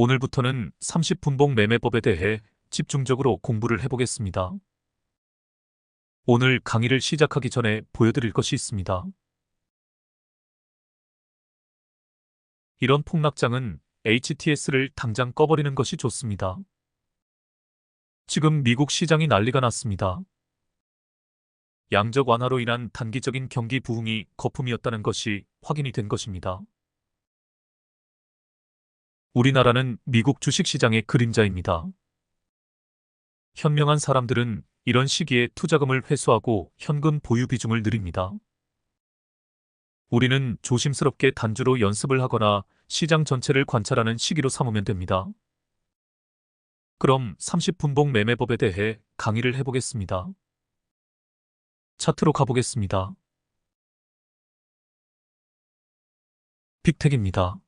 오늘부터는 30분봉 매매법에 대해 집중적으로 공부를 해보겠습니다. 오늘 강의를 시작하기 전에 보여드릴 것이 있습니다. 이런 폭락장은 HTS를 당장 꺼버리는 것이 좋습니다. 지금 미국 시장이 난리가 났습니다. 양적 완화로 인한 단기적인 경기 부흥이 거품이었다는 것이 확인이 된 것입니다. 우리나라는 미국 주식시장의 그림자입니다. 현명한 사람들은 이런 시기에 투자금을 회수하고 현금 보유 비중을 늘립니다. 우리는 조심스럽게 단주로 연습을 하거나 시장 전체를 관찰하는 시기로 삼으면 됩니다. 그럼 30분봉 매매법에 대해 강의를 해보겠습니다. 차트로 가보겠습니다. 빅텍입니다.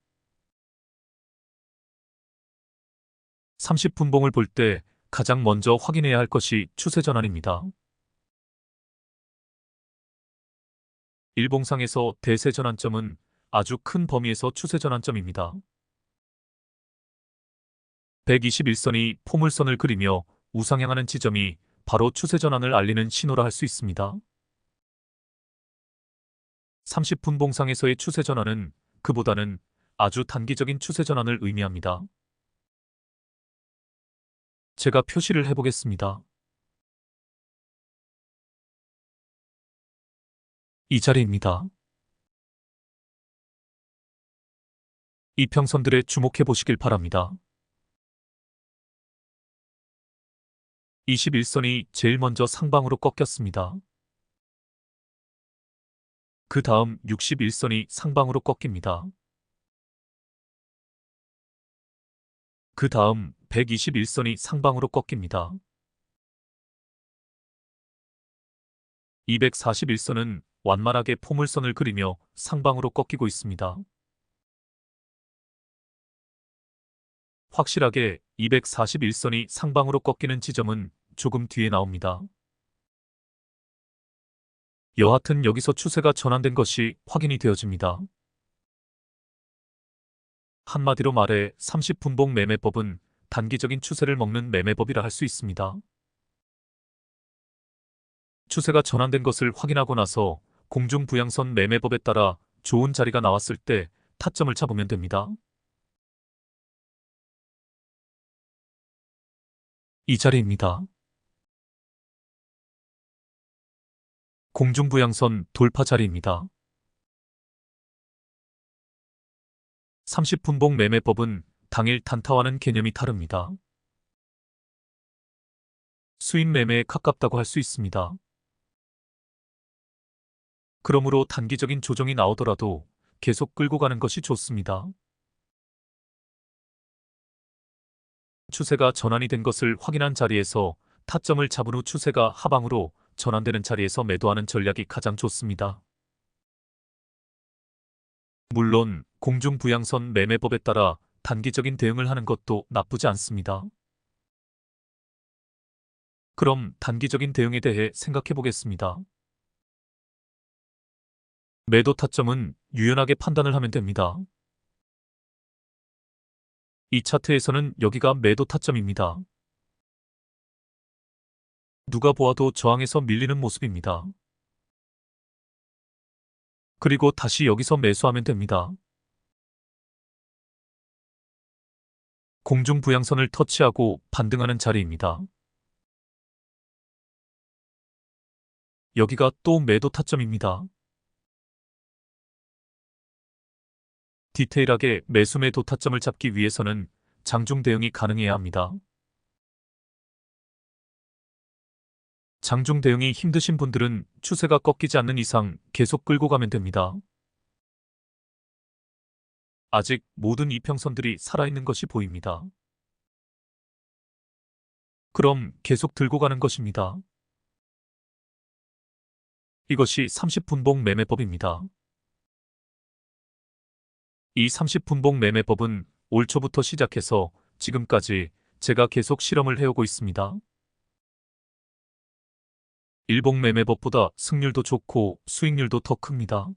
30분봉을 볼 때 가장 먼저 확인해야 할 것이 추세 전환입니다. 일봉상에서 대세 전환점은 아주 큰 범위에서 추세 전환점입니다. 121선이 포물선을 그리며 우상향하는 지점이 바로 추세 전환을 알리는 신호라 할 수 있습니다. 30분봉상에서의 추세 전환은 그보다는 아주 단기적인 추세 전환을 의미합니다. 제가 표시를 해보겠습니다. 이 자리입니다. 이평선들에 주목해 보시길 바랍니다. 21선이 제일 먼저 상방으로 꺾였습니다. 그 다음 61선이 상방으로 꺾입니다. 그 다음 121선이 상방으로 꺾입니다. 241선은 완만하게 포물선을 그리며 상방으로 꺾이고 있습니다. 확실하게 241선이 상방으로 꺾이는 지점은 조금 뒤에 나옵니다. 여하튼 여기서 추세가 전환된 것이 확인이 되어집니다. 한마디로 말해 30분봉 매매법은 단기적인 추세를 먹는 매매법이라 할 수 있습니다. 추세가 전환된 것을 확인하고 나서 공중부양선 매매법에 따라 좋은 자리가 나왔을 때 타점을 잡으면 됩니다. 이 자리입니다. 공중부양선 돌파 자리입니다. 30분봉 매매법은 당일 단타와는 개념이 다릅니다. 수익 매매에 가깝다고 할 수 있습니다. 그러므로 단기적인 조정이 나오더라도 계속 끌고 가는 것이 좋습니다. 추세가 전환이 된 것을 확인한 자리에서 타점을 잡은 후 추세가 하방으로 전환되는 자리에서 매도하는 전략이 가장 좋습니다. 물론 공중부양선 매매법에 따라 단기적인 대응을 하는 것도 나쁘지 않습니다. 그럼 단기적인 대응에 대해 생각해 보겠습니다. 매도 타점은 유연하게 판단을 하면 됩니다. 이 차트에서는 여기가 매도 타점입니다. 누가 보아도 저항에서 밀리는 모습입니다. 그리고 다시 여기서 매수하면 됩니다. 공중부양선을 터치하고 반등하는 자리입니다. 여기가 또 매도 타점입니다. 디테일하게 매수 매도 타점을 잡기 위해서는 장중 대응이 가능해야 합니다. 장중 대응이 힘드신 분들은 추세가 꺾이지 않는 이상 계속 끌고 가면 됩니다. 아직 모든 이평선들이 살아있는 것이 보입니다. 그럼 계속 들고 가는 것입니다. 이것이 30분봉 매매법입니다. 이 30분봉 매매법은 올 초부터 시작해서 지금까지 제가 계속 실험을 해오고 있습니다. 일봉 매매법보다 승률도 좋고 수익률도 더 큽니다.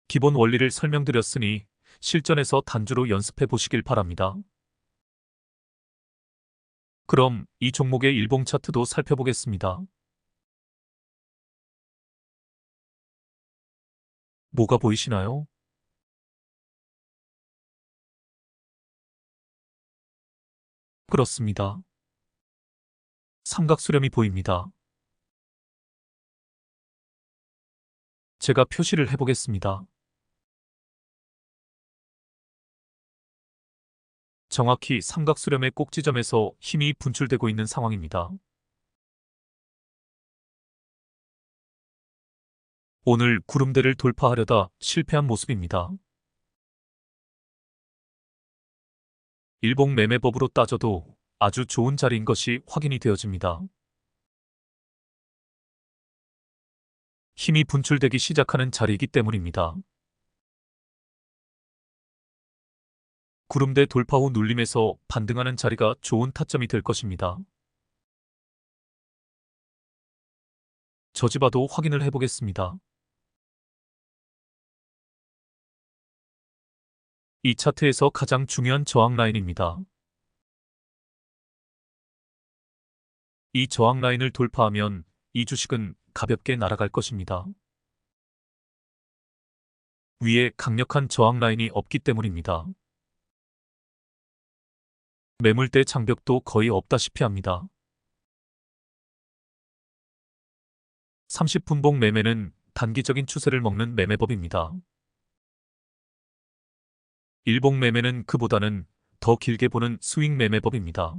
기본 원리를 설명드렸으니 실전에서 단주로 연습해 보시길 바랍니다. 그럼 이 종목의 일봉 차트도 살펴보겠습니다. 뭐가 보이시나요? 그렇습니다. 삼각수렴이 보입니다. 제가 표시를 해보겠습니다. 정확히 삼각수렴의 꼭지점에서 힘이 분출되고 있는 상황입니다. 오늘 구름대를 돌파하려다 실패한 모습입니다. 일봉 매매법으로 따져도 아주 좋은 자리인 것이 확인이 되어집니다. 힘이 분출되기 시작하는 자리이기 때문입니다. 구름대 돌파 후 눌림에서 반등하는 자리가 좋은 타점이 될 것입니다. 저지봐도 확인을 해보겠습니다. 이 차트에서 가장 중요한 저항 라인입니다. 이 저항 라인을 돌파하면 이 주식은 가볍게 날아갈 것입니다. 위에 강력한 저항 라인이 없기 때문입니다. 매물대 장벽도 거의 없다시피 합니다. 30분봉 매매는 단기적인 추세를 먹는 매매법입니다. 일봉 매매는 그보다는 더 길게 보는 스윙 매매법입니다.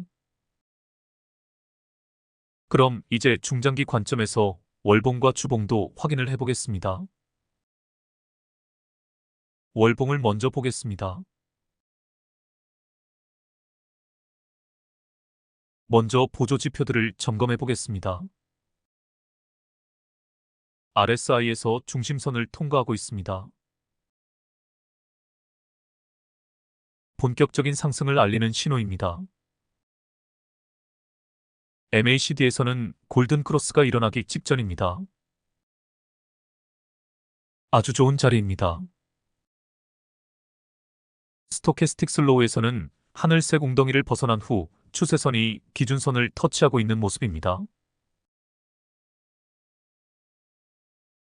그럼 이제 중장기 관점에서 월봉과 주봉도 확인을 해보겠습니다. 월봉을 먼저 보겠습니다. 먼저 보조지표들을 점검해 보겠습니다. RSI에서 중심선을 통과하고 있습니다. 본격적인 상승을 알리는 신호입니다. MACD에서는 골든 크로스가 일어나기 직전입니다. 아주 좋은 자리입니다. 스토캐스틱 슬로우에서는 하늘색 웅덩이를 벗어난 후 추세선이 기준선을 터치하고 있는 모습입니다.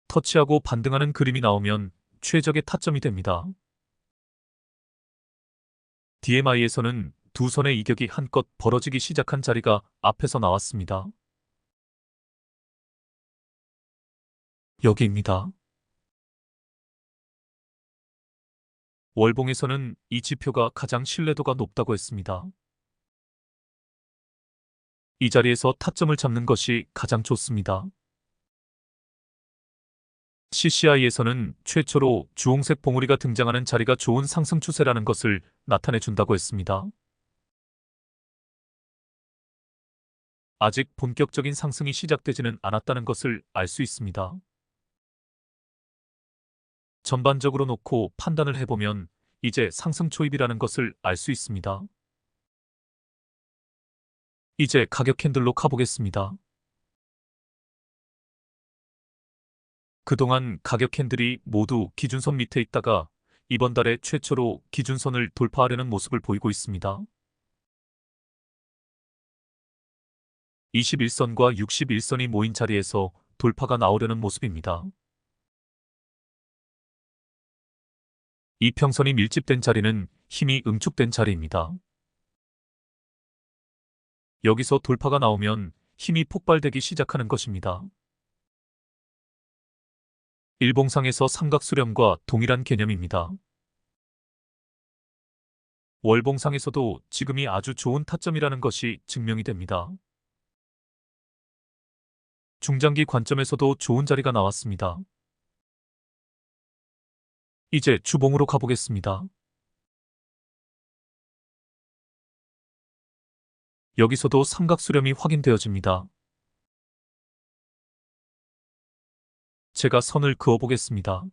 터치하고 반등하는 그림이 나오면 최적의 타점이 됩니다. DMI에서는 두 선의 이격이 한껏 벌어지기 시작한 자리가 앞에서 나왔습니다. 여기입니다. 월봉에서는 이 지표가 가장 신뢰도가 높다고 했습니다. 이 자리에서 타점을 잡는 것이 가장 좋습니다. CCI에서는 최초로 주홍색 봉우리가 등장하는 자리가 좋은 상승 추세라는 것을 나타내 준다고 했습니다. 아직 본격적인 상승이 시작되지는 않았다는 것을 알 수 있습니다. 전반적으로 놓고 판단을 해보면 이제 상승 초입이라는 것을 알 수 있습니다. 이제 가격 캔들로 가보겠습니다. 그동안 가격 캔들이 모두 기준선 밑에 있다가 이번 달에 최초로 기준선을 돌파하려는 모습을 보이고 있습니다. 21선과 61선이 모인 자리에서 돌파가 나오려는 모습입니다. 이평선이 밀집된 자리는 힘이 응축된 자리입니다. 여기서 돌파가 나오면 힘이 폭발되기 시작하는 것입니다. 일봉상에서 삼각수렴과 동일한 개념입니다. 월봉상에서도 지금이 아주 좋은 타점이라는 것이 증명이 됩니다. 중장기 관점에서도 좋은 자리가 나왔습니다. 이제 주봉으로 가보겠습니다. 여기서도 삼각수렴이 확인되어집니다. 제가 선을 그어보겠습니다.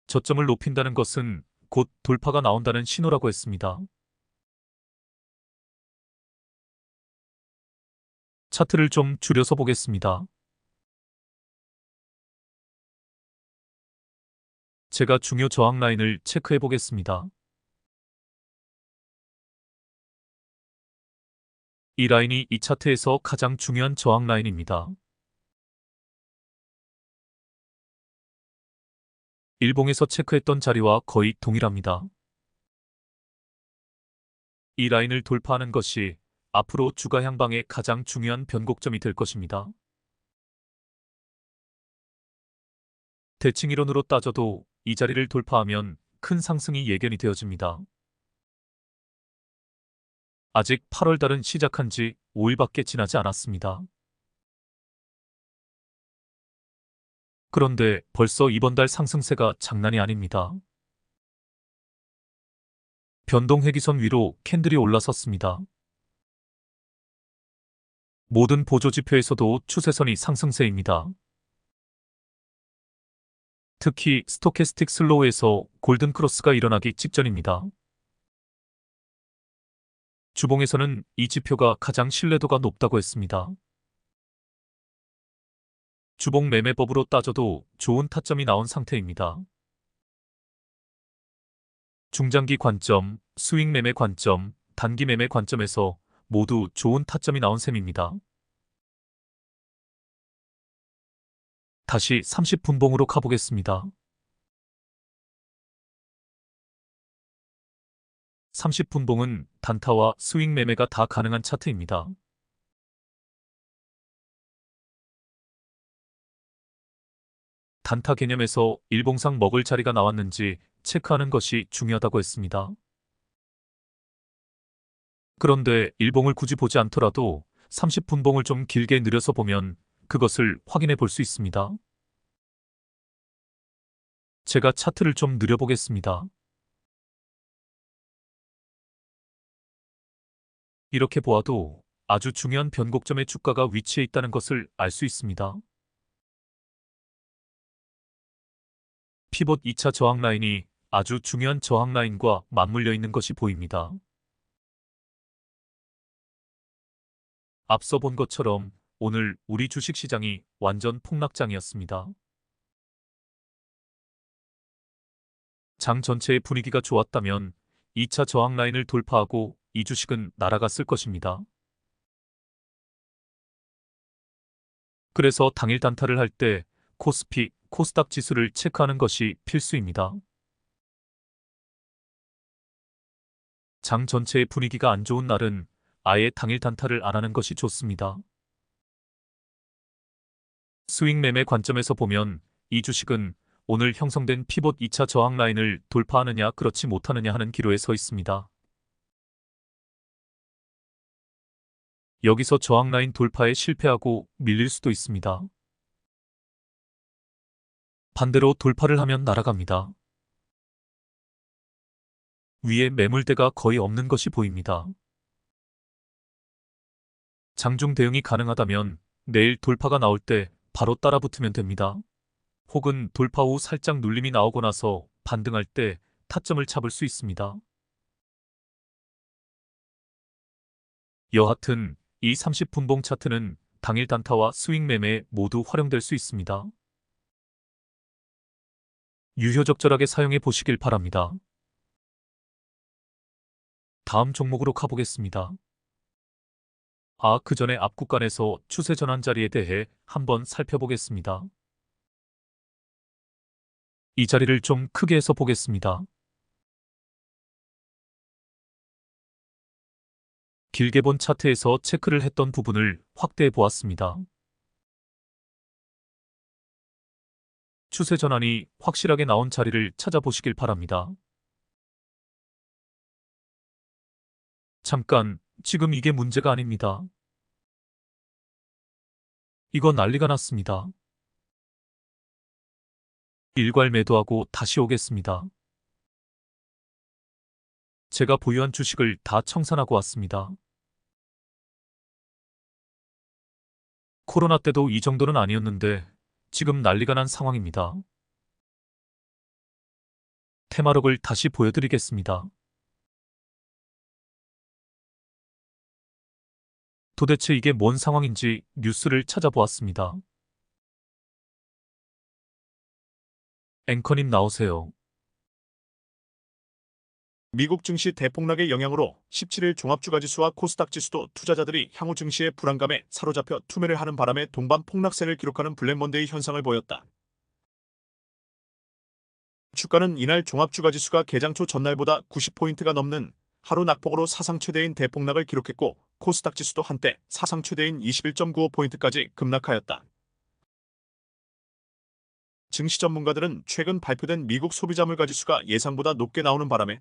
저점을 높인다는 것은 곧 돌파가 나온다는 신호라고 했습니다. 차트를 좀 줄여서 보겠습니다. 제가 중요 저항 라인을 체크해 보겠습니다. 이 라인이 이 차트에서 가장 중요한 저항 라인입니다. 일봉에서 체크했던 자리와 거의 동일합니다. 이 라인을 돌파하는 것이 앞으로 주가 향방의 가장 중요한 변곡점이 될 것입니다. 대칭 이론으로 따져도 이 자리를 돌파하면 큰 상승이 예견이 되어집니다. 아직 8월 달은 시작한 지 5일밖에 지나지 않았습니다. 그런데 벌써 이번 달 상승세가 장난이 아닙니다. 변동해기선 위로 캔들이 올라섰습니다. 모든 보조지표에서도 추세선이 상승세입니다. 특히 스토캐스틱 슬로우에서 골든크로스가 일어나기 직전입니다. 주봉에서는 이 지표가 가장 신뢰도가 높다고 했습니다. 주봉 매매법으로 따져도 좋은 타점이 나온 상태입니다. 중장기 관점, 스윙 매매 관점, 단기 매매 관점에서 모두 좋은 타점이 나온 셈입니다. 다시 30분봉으로 가보겠습니다. 30분봉은 단타와 스윙 매매가 다 가능한 차트입니다. 단타 개념에서 일봉상 먹을 자리가 나왔는지 체크하는 것이 중요하다고 했습니다. 그런데 일봉을 굳이 보지 않더라도 30분봉을 좀 길게 늘려서 보면 그것을 확인해 볼 수 있습니다. 제가 차트를 좀 늘려보겠습니다. 이렇게 보아도 아주 중요한 변곡점에 주가가 위치해 있다는 것을 알 수 있습니다. 피봇 2차 저항 라인이 아주 중요한 저항 라인과 맞물려 있는 것이 보입니다. 앞서 본 것처럼 오늘 우리 주식시장이 완전 폭락장이었습니다. 장 전체의 분위기가 좋았다면 2차 저항 라인을 돌파하고 이 주식은 날아갔을 것입니다. 그래서 당일 단타를 할 때 코스피, 코스닥 지수를 체크하는 것이 필수입니다. 장 전체의 분위기가 안 좋은 날은 아예 당일 단타를 안 하는 것이 좋습니다. 스윙 매매 관점에서 보면 이 주식은 오늘 형성된 피봇 2차 저항 라인을 돌파하느냐 그렇지 못하느냐 하는 기로에 서 있습니다. 여기서 저항 라인 돌파에 실패하고 밀릴 수도 있습니다. 반대로 돌파를 하면 날아갑니다. 위에 매물대가 거의 없는 것이 보입니다. 장중 대응이 가능하다면 내일 돌파가 나올 때 바로 따라붙으면 됩니다. 혹은 돌파 후 살짝 눌림이 나오고 나서 반등할 때 타점을 잡을 수 있습니다. 여하튼 이 30분봉 차트는 당일 단타와 스윙 매매에 모두 활용될 수 있습니다. 유효적절하게 사용해 보시길 바랍니다. 다음 종목으로 가보겠습니다. 그 전에 앞국간에서 추세 전환 자리에 대해 한번 살펴보겠습니다. 이 자리를 좀 크게 해서 보겠습니다. 길게 본 차트에서 체크를 했던 부분을 확대해 보았습니다. 추세 전환이 확실하게 나온 자리를 찾아보시길 바랍니다. 잠깐, 지금 이게 문제가 아닙니다. 이거 난리가 났습니다. 일괄 매도하고 다시 오겠습니다. 제가 보유한 주식을 다 청산하고 왔습니다. 코로나 때도 이 정도는 아니었는데 지금 난리가 난 상황입니다. 테마록을 다시 보여드리겠습니다. 도대체 이게 뭔 상황인지 뉴스를 찾아보았습니다. 앵커님 나오세요. 미국 증시 대폭락의 영향으로 17일 종합주가지수와 코스닥 지수도 투자자들이 향후 증시의 불안감에 사로잡혀 투매를 하는 바람에 동반 폭락세를 기록하는 블랙먼데이 현상을 보였다. 주가는 이날 종합주가지수가 개장 초 전날보다 90포인트가 넘는 하루 낙폭으로 사상 최대인 대폭락을 기록했고 코스닥 지수도 한때 사상 최대인 21.95포인트까지 급락하였다. 증시 전문가들은 최근 발표된 미국 소비자 물가지수가 예상보다 높게 나오는 바람에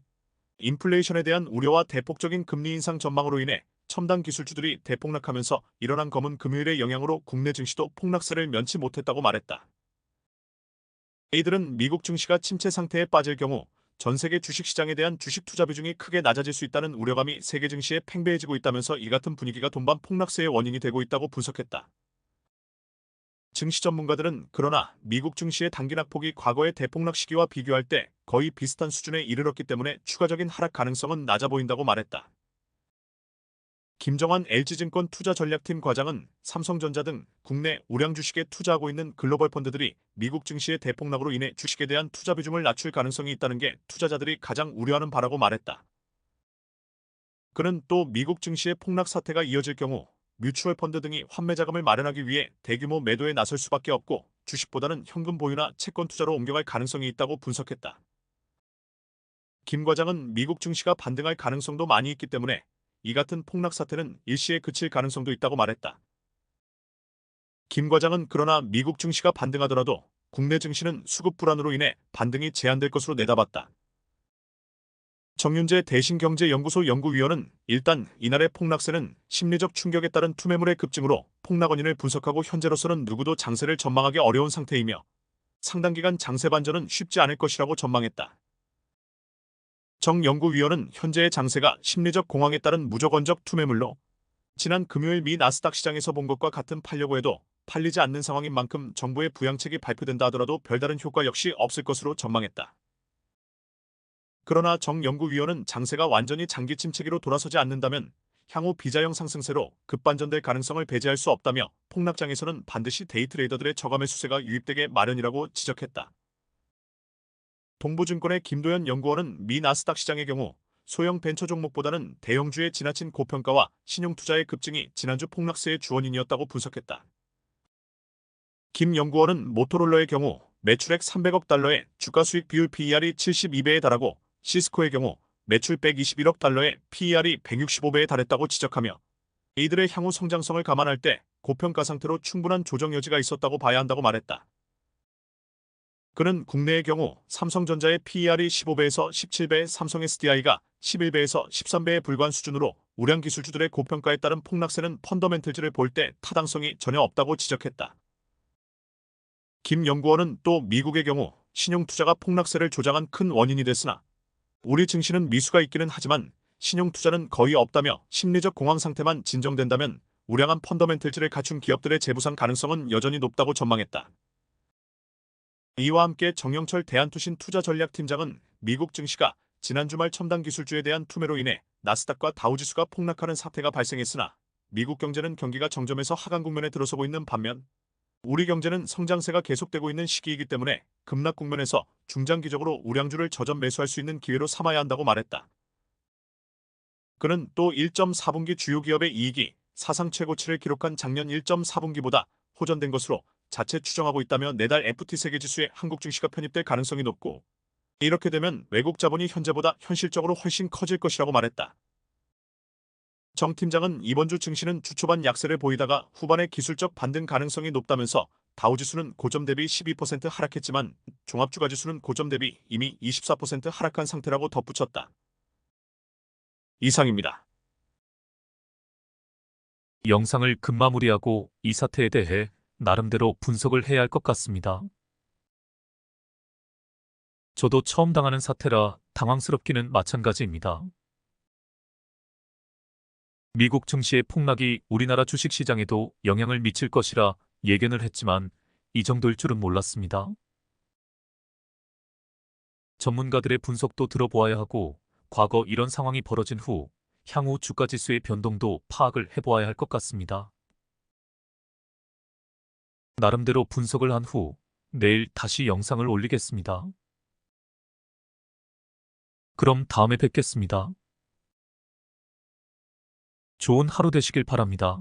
인플레이션에 대한 우려와 대폭적인 금리 인상 전망으로 인해 첨단 기술주들이 대폭락하면서 일어난 검은 금요일의 영향으로 국내 증시도 폭락세를 면치 못했다고 말했다. 이들은 미국 증시가 침체 상태에 빠질 경우 전 세계 주식시장에 대한 주식 투자 비중이 크게 낮아질 수 있다는 우려감이 세계 증시에 팽배해지고 있다면서 이 같은 분위기가 동반 폭락세의 원인이 되고 있다고 분석했다. 증시 전문가들은 그러나 미국 증시의 단기 낙폭이 과거의 대폭락 시기와 비교할 때 거의 비슷한 수준에 이르렀기 때문에 추가적인 하락 가능성은 낮아 보인다고 말했다. 김정환 LG증권 투자전략팀 과장은 삼성전자 등 국내 우량 주식에 투자하고 있는 글로벌 펀드들이 미국 증시의 대폭락으로 인해 주식에 대한 투자 비중을 낮출 가능성이 있다는 게 투자자들이 가장 우려하는 바라고 말했다. 그는 또 미국 증시의 폭락 사태가 이어질 경우 뮤추얼 펀드 등이 환매 자금을 마련하기 위해 대규모 매도에 나설 수밖에 없고 주식보다는 현금 보유나 채권 투자로 옮겨갈 가능성이 있다고 분석했다. 김 과장은 미국 증시가 반등할 가능성도 많이 있기 때문에 이 같은 폭락 사태는 일시에 그칠 가능성도 있다고 말했다. 김 과장은 그러나 미국 증시가 반등하더라도 국내 증시는 수급 불안으로 인해 반등이 제한될 것으로 내다봤다. 정윤재 대신경제연구소 연구위원은 일단 이날의 폭락세는 심리적 충격에 따른 투매물의 급증으로 폭락 원인을 분석하고 현재로서는 누구도 장세를 전망하기 어려운 상태이며 상당 기간 장세 반전은 쉽지 않을 것이라고 전망했다. 정 연구위원은 현재의 장세가 심리적 공황에 따른 무조건적 투매물로 지난 금요일 미 나스닥 시장에서 본 것과 같은 팔려고 해도 팔리지 않는 상황인 만큼 정부의 부양책이 발표된다 하더라도 별다른 효과 역시 없을 것으로 전망했다. 그러나 정 연구위원은 장세가 완전히 장기 침체기로 돌아서지 않는다면 향후 비자형 상승세로 급반전될 가능성을 배제할 수 없다며 폭락장에서는 반드시 데이트레이더들의 저감의 수세가 유입되게 마련이라고 지적했다. 동부증권의 김도연 연구원은 미 나스닥 시장의 경우 소형 벤처 종목보다는 대형주의 지나친 고평가와 신용투자의 급증이 지난주 폭락세의 주원인이었다고 분석했다. 김 연구원은 모토롤러의 경우 매출액 300억 달러의 주가수익 비율 PER이 72배에 달하고 시스코의 경우 매출 121억 달러의 PER이 165배에 달했다고 지적하며 이들의 향후 성장성을 감안할 때 고평가 상태로 충분한 조정 여지가 있었다고 봐야 한다고 말했다. 그는 국내의 경우 삼성전자의 PER이 15배에서 17배, 삼성 SDI가 11배에서 13배에 불과한 수준으로 우량 기술주들의 고평가에 따른 폭락세는 펀더멘틀즈를 볼 때 타당성이 전혀 없다고 지적했다. 김 연구원은 또 미국의 경우 신용투자가 폭락세를 조장한 큰 원인이 됐으나 우리 증시는 미수가 있기는 하지만 신용투자는 거의 없다며 심리적 공황 상태만 진정된다면 우량한 펀더멘틀즈를 갖춘 기업들의 재부상 가능성은 여전히 높다고 전망했다. 이와 함께 정영철 대한투신 투자전략팀장은 미국 증시가 지난 주말 첨단 기술주에 대한 투매로 인해 나스닥과 다우지수가 폭락하는 사태가 발생했으나 미국 경제는 경기가 정점에서 하강 국면에 들어서고 있는 반면 우리 경제는 성장세가 계속되고 있는 시기이기 때문에 급락 국면에서 중장기적으로 우량주를 저점 매수할 수 있는 기회로 삼아야 한다고 말했다. 그는 또 1.4분기 주요 기업의 이익이 사상 최고치를 기록한 작년 1.4분기보다 호전된 것으로 자체 추정하고 있다며 내달 FT 세계지수에 한국 증시가 편입될 가능성이 높고 이렇게 되면 외국 자본이 현재보다 현실적으로 훨씬 커질 것이라고 말했다. 정 팀장은 이번 주 증시는 주 초반 약세를 보이다가 후반에 기술적 반등 가능성이 높다면서 다우지수는 고점 대비 12% 하락했지만 종합주가지수는 고점 대비 이미 24% 하락한 상태라고 덧붙였다. 이상입니다. 영상을 급마무리하고 이 사태에 대해 나름대로 분석을 해야 할 것 같습니다. 저도 처음 당하는 사태라 당황스럽기는 마찬가지입니다. 미국 증시의 폭락이 우리나라 주식시장에도 영향을 미칠 것이라 예견을 했지만 이 정도일 줄은 몰랐습니다. 전문가들의 분석도 들어보아야 하고 과거 이런 상황이 벌어진 후 향후 주가지수의 변동도 파악을 해보아야 할 것 같습니다. 나름대로 분석을 한 후 내일 다시 영상을 올리겠습니다. 그럼 다음에 뵙겠습니다. 좋은 하루 되시길 바랍니다.